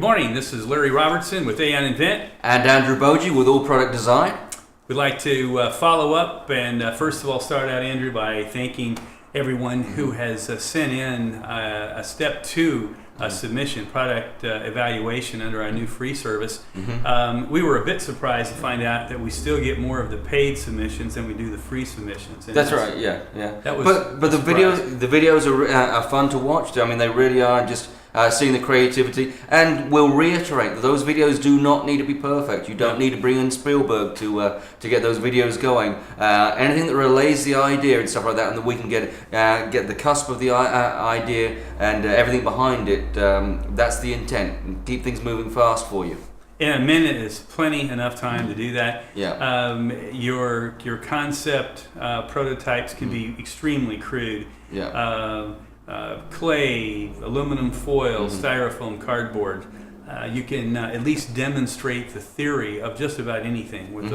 morning, this is Larry Robertson with Invent. And Andrew Bogie with All Product Design. We'd like to follow up and first of all start out, Andrew, by thanking everyone who has sent in a step 2 submission, product evaluation under our new free service. We were a bit surprised to find out that we still get more of the paid submissions than we do the free submissions. And That's right, yeah. That was but the videos are fun to watch. I mean, they really are just seeing the creativity. And we'll reiterate that those videos do not need to be perfect. You don't need to bring in Spielberg to get those videos going. Anything that relays the idea and stuff like that, and that we can get the cusp of the idea and everything behind it. That's the intent. And keep things moving fast for you. In a minute is plenty enough time to do that. Yeah. Your concept prototypes can be extremely crude. Yeah. Clay, aluminum foil, styrofoam, cardboard. You can at least demonstrate the theory of just about anything with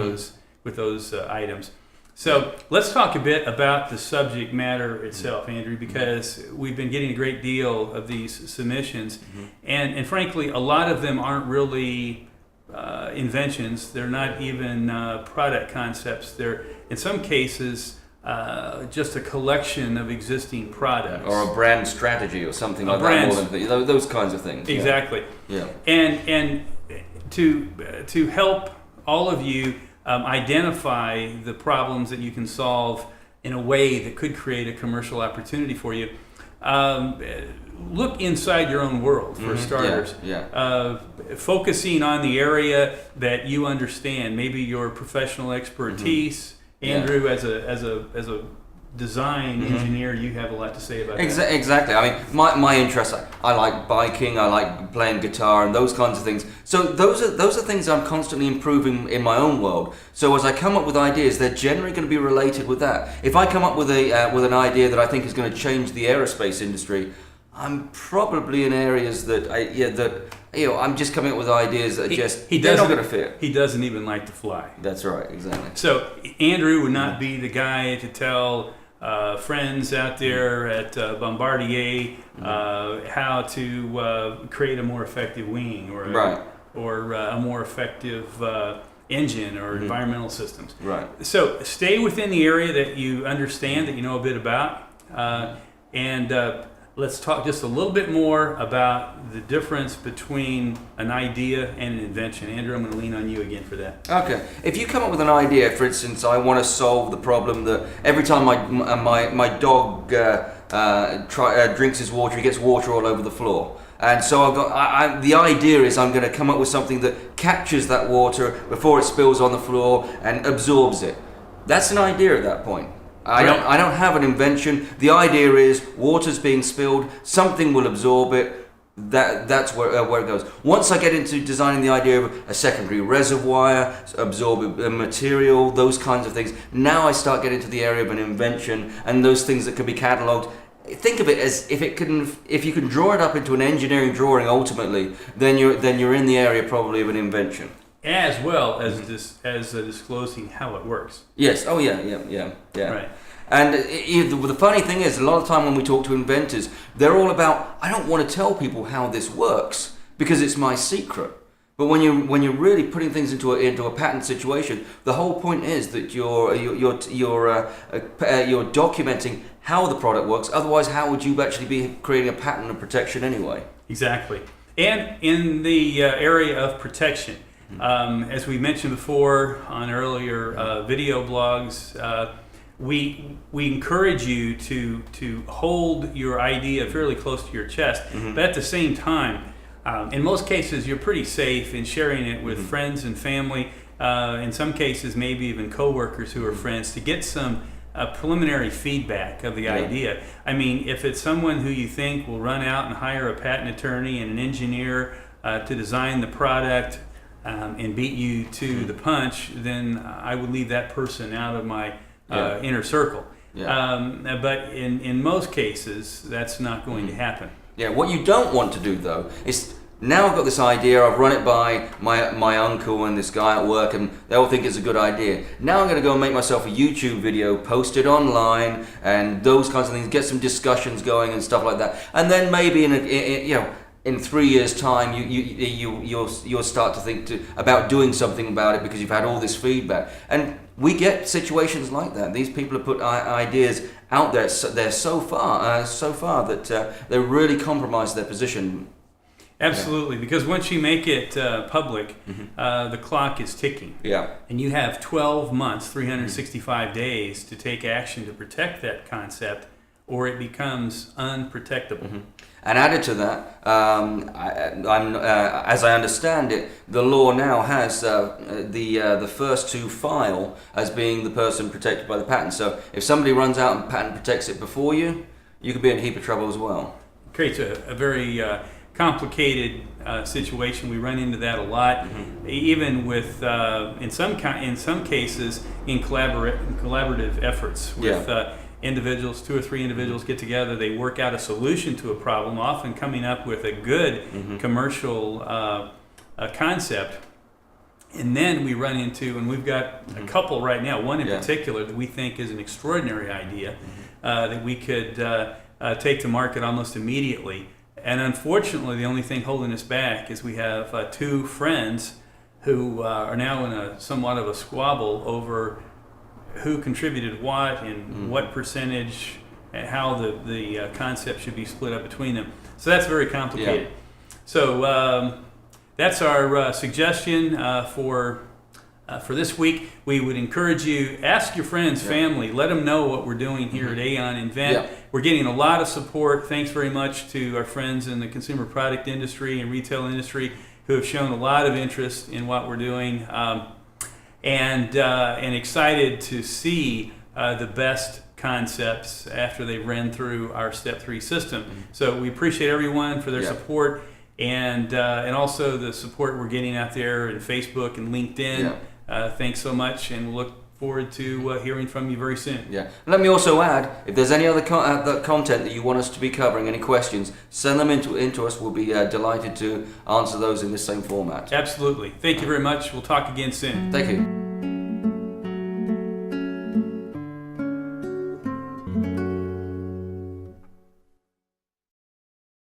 those items. So let's talk a bit about the subject matter itself, Andrew, because we've been getting a great deal of these submissions, and frankly, a lot of them aren't really inventions. They're not even product concepts. They're, in some cases, just a collection of existing products. Or a brand strategy or something like that. More than those kinds of things. Exactly. Yeah. And to help all of you identify the problems that you can solve in a way that could create a commercial opportunity for you, look inside your own world for starters. Focusing on the area that you understand, maybe your professional expertise. Andrew, as a design engineer, you have a lot to say about that. Exactly. I mean, my interests, I like biking, I like playing guitar, and those kinds of things. So those are things I'm constantly improving in my own world. So as I come up with ideas, they're generally going to be related with that. If I come up with an idea that I think is going to change the aerospace industry, I'm probably in areas that I'm just coming up with ideas that they're not going to fit. He doesn't even like to fly. That's right, exactly. So Andrew would not be the guy to tell friends out there at Bombardier how to create a more effective wing or a more effective engine or environmental systems. Right. So stay within the area that you understand, that you know a bit about, and let's talk just a little bit more about the difference between an idea and an invention. Andrew, I'm going to lean on you again for that. Okay. If you come up with an idea, for instance, I want to solve the problem that every time my dog drinks his water, he gets water all over the floor. And so the idea is I'm going to come up with something that captures that water before it spills on the floor and absorbs it. That's an idea at that point. I don't have an invention. The idea is water's being spilled, something will absorb it. That's where it goes. Once I get into designing the idea of a secondary reservoir, absorbent material, those kinds of things, now I start getting to the area of an invention and those things that can be catalogued. Think of it as if you can draw it up into an engineering drawing ultimately, then you're in the area probably of an invention. As well as disclosing how it works. Yes. Oh, yeah. Right. And the funny thing is, a lot of time when we talk to inventors, they're all about, I don't want to tell people how this works because it's my secret. But when you're really putting things into a patent situation, the whole point is that you're documenting how the product works. Otherwise, how would you actually be creating a patent of protection anyway? Exactly. And in the area of protection. As we mentioned before on earlier video blogs, we encourage you to hold your idea fairly close to your chest, but at the same time, in most cases, you're pretty safe in sharing it with friends and family. In some cases, maybe even coworkers who are friends, to get some preliminary feedback of the idea. I mean, if it's someone who you think will run out and hire a patent attorney and an engineer to design the product, and beat you to the punch, then I would leave that person out of my inner circle. But in most cases, that's not going to happen. Yeah, what you don't want to do though is, now I've got this idea, I've run it by my uncle and this guy at work, and they all think it's a good idea. Now I'm going to go and make myself a YouTube video, post it online, and those kinds of things, get some discussions going and stuff like that. And then maybe in 3 years' time, you'll start to think about doing something about it because you've had all this feedback. And we get situations like that. These people have put ideas out there. They're so far that they really compromise their position. Absolutely, because once you make it public, the clock is ticking. Yeah. And you have 12 months, 365 days to take action to protect that concept, or it becomes unprotectable. And added to that, as I understand it, the law now has the first to file as being the person protected by the patent. So if somebody runs out and patent protects it before you, you could be in a heap of trouble as well. Creates a very complicated situation. We run into that a lot, even with in some cases in collaborative efforts with. Individuals, 2 or 3 individuals get together, they work out a solution to a problem, often coming up with a good commercial concept. And then we run into, and we've got a couple right now, one in particular that we think is an extraordinary idea that we could take to market almost immediately. And unfortunately, the only thing holding us back is we have 2 friends who are now in a somewhat of a squabble over who contributed what and what percentage and how the concept should be split up between them. So that's very complicated. So that's our suggestion for this week. We would encourage you, ask your friends, family, let them know what we're doing here at Aon Invent. We're getting a lot of support. Thanks very much to our friends in the consumer product industry and retail industry who have shown a lot of interest in what we're doing. And excited to see the best concepts after they ran through our Step 3 system. So we appreciate everyone for their support and also the support we're getting out there in Facebook and LinkedIn. Thanks so much, and we'll look forward to hearing from you very soon. Let me also add, if there's any other content that you want us to be covering, any questions, send them into us. We'll be delighted to answer those in the same format. Absolutely. Thank you very much. We'll talk again soon. Thank you.